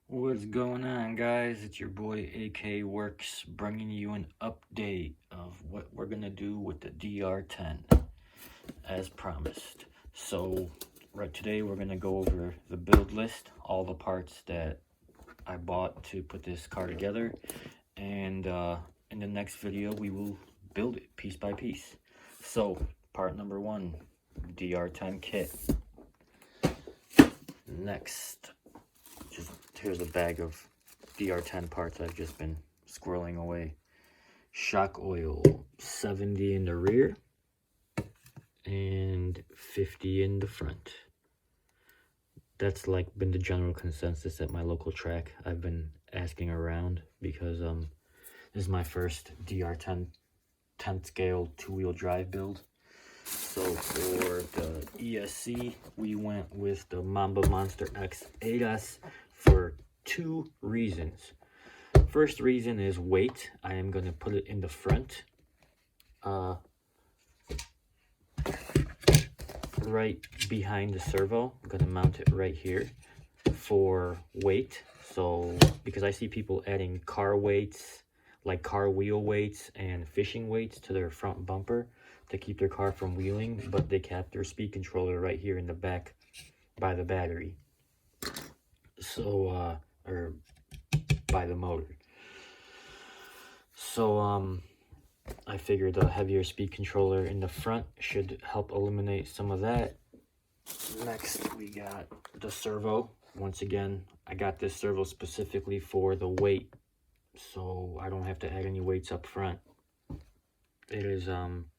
What's going on, guys? It's your boy AK Works bringing you an update of what we're gonna do with the DR10 as promised. So right today we're gonna go over the build list, all the parts that I bought to put this car together, and in the next video we will build it piece by piece. So part number one, DR10 kit. Next, here's a bag of DR10 parts I've just been squirreling away. Shock oil, 70 in the rear and 50 in the front. That's like been the general consensus at my local track. I've been asking around because this is my first DR10 10th scale two-wheel drive build. So for the ESC, we went with the Mcallister X8S for two reasons. First reason is weight. I am going to put it in the front, right behind the servo. I'm going to mount it right here for weight. So because I see people adding car weights, like car wheel weights and fishing weights to their front bumper to keep their car from wheeling, but they cap their speed controller right here in the back by the battery. So or by the motor. So I figured a heavier speed controller in the front should help eliminate some of that. Next we got the servo. Once again, I got this servo specifically for the weight, so I don't have to add any weights up front. It is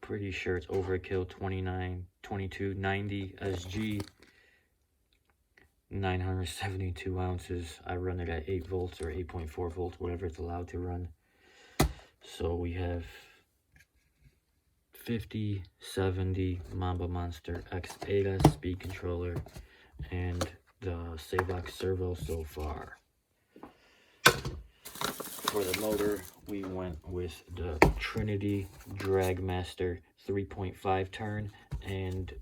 pretty sure it's overkill, 2290 SG, 972 ounces. I run it at 8 volts or 8.4 volts, whatever it's allowed to run. So we have 50, 70 Mcallister X8S speed controller and the Savox servo so far. For the motor, we went with the Trinity Dragmaster 3.5 turn, and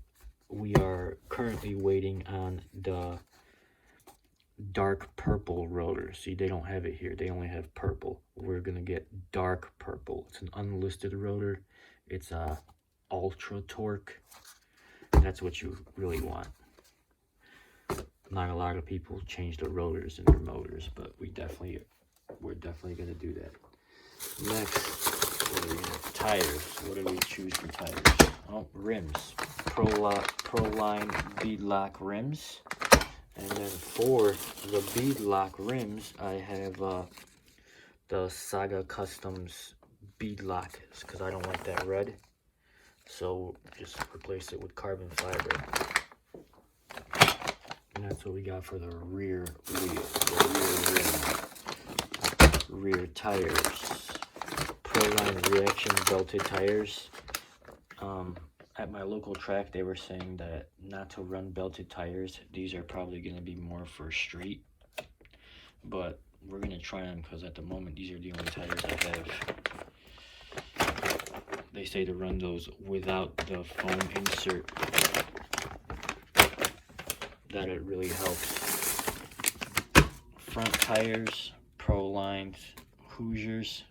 we are currently waiting on the dark purple rotor. See, they don't have it here. They only have purple. We're going to get dark purple. It's an unlisted rotor. It's a ultra Torq. That's what you really want. Not a lot of people change the rotors in their motors, but we're definitely going to do that. Next, what do we have? Tires. What do we choose for tires? Oh, rims. Proline bead lock rims. And then for the bead lock rims, I have the Saga Customs bead lock, because I don't like that red. So just replace it with carbon fiber. And that's what we got for the rear wheel, the rear tires. Proline reaction belted tires. At my local track, they were saying that not to run belted tires. These are probably going to be more for street, but we're going to try them because at the moment these are the only tires I have. They say to run those without the foam insert, that it really helps. Front tires, Proline Hossiers.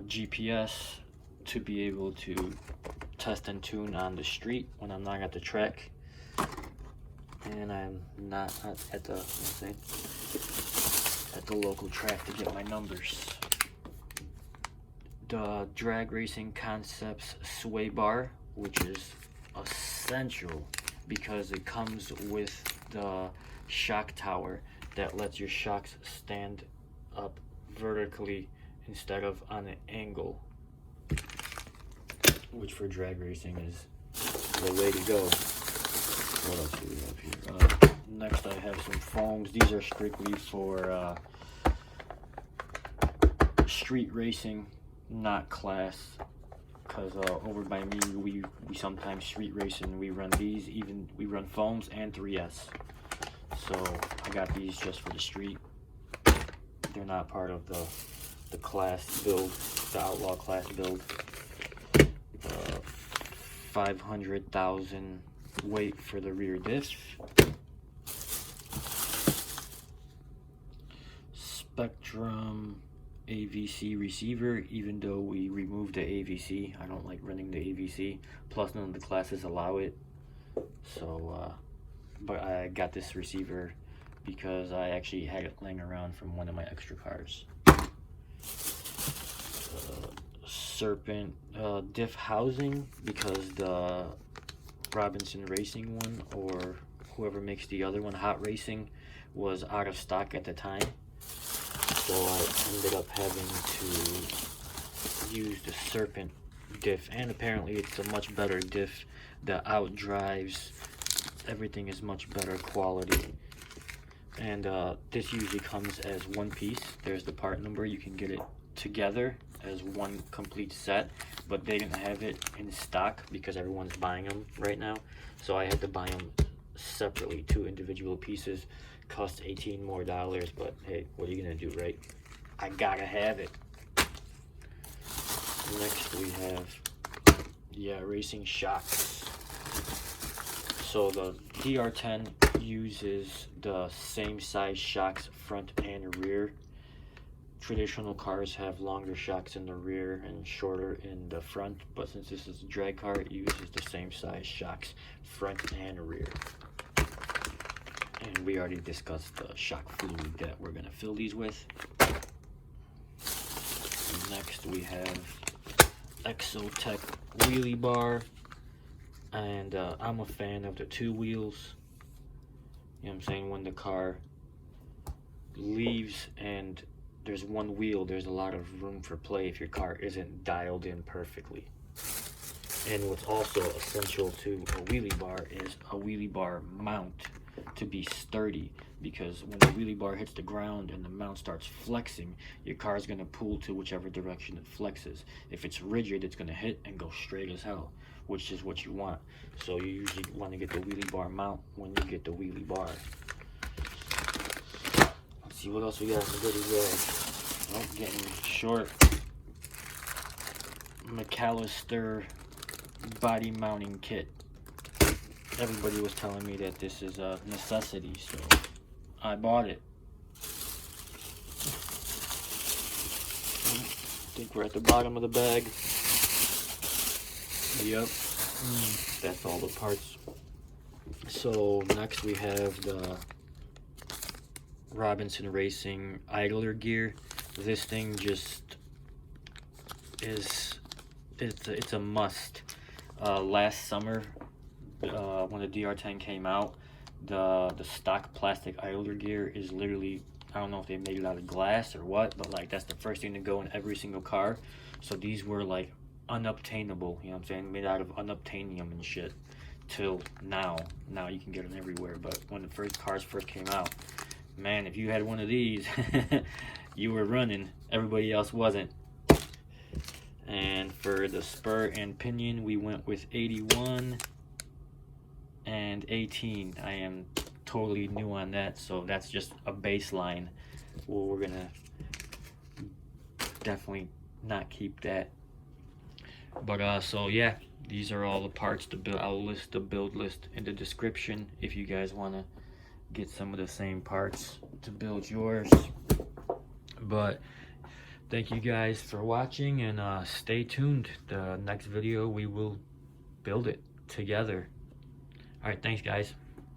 GPS to be able to test and tune on the street when I'm not at the track and I'm not at the local track to get my numbers. The Drag Racing Concepts sway bar, which is essential because it comes with the shock tower that lets your shocks stand up vertically instead of on an angle, which for drag racing is the way to go. What else do we have here? Next I have some foams. These are strictly for street racing, not class, because over by me we sometimes street race and we run these. Even we run foams and 3S, so I got these just for the street. They're not part of the class build, the outlaw class build. 500,000 weight for the rear diff. Spektrum AVC receiver, even though we removed the AVC. I don't like running the AVC, plus none of the classes allow it. So but I got this receiver because I actually had it laying around from one of my extra cars. Serpent diff housing, because the Robinson Racing one, or whoever makes the other one, Hot Racing, was out of stock at the time. So I ended up having to use the Serpent diff, and apparently it's a much better diff. The outdrives, everything is much better quality. And this usually comes as one piece. There's the part number. You can get it together as one complete set, but they didn't have it in stock because everyone's buying them right now. So I had to buy them separately, 2 individual pieces. Cost $18 more, but hey, what are you gonna do, right? I gotta have it. Next we have racing shocks. So the DR10 uses the same size shocks front and rear. Traditional cars have longer shocks in the rear and shorter in the front, but since this is a drag car, it uses the same size shocks front and rear. And we already discussed the shock fluid that we're gonna fill these with. Next we have Exotek wheelie bar, and I'm a fan of the 2 wheels. You know what I'm saying? When the car leaves and there's 1 wheel, there's a lot of room for play if your car isn't dialed in perfectly. And what's also essential to a wheelie bar is a wheelie bar mount to be sturdy, because when the wheelie bar hits the ground and the mount starts flexing, your car is going to pull to whichever direction it flexes. If it's rigid, it's going to hit and go straight as hell, which is what you want. So you usually want to get the wheelie bar mount when you get the wheelie bar. Let's see what else we got in the goodie bag. Oh, getting short. Mcallister body mounting kit. Everybody was telling me that this is a necessity, so I bought it. I think we're at the bottom of the bag. Yep, that's all the parts. So next we have the Robinson Racing idler gear. This thing just is, it's a must. Last summer, when the DR10 came out, the stock plastic idler gear is literally, I don't know if they made it out of glass or what, but like that's the first thing to go in every single car. So these were like unobtainable, you know what I'm saying, made out of unobtainium and shit, till now you can get them everywhere. But when the cars first came out, man, if you had one of these you were running, everybody else wasn't. And for the spur and pinion, we went with 81 and 18. I am totally new on that, so that's just a baseline. Well, we're gonna definitely not keep that. But so yeah, these are all the parts to build. I'll list the build list in the description if you guys want to get some of the same parts to build yours. But thank you guys for watching, and stay tuned. The next video we will build it together. All right, thanks guys.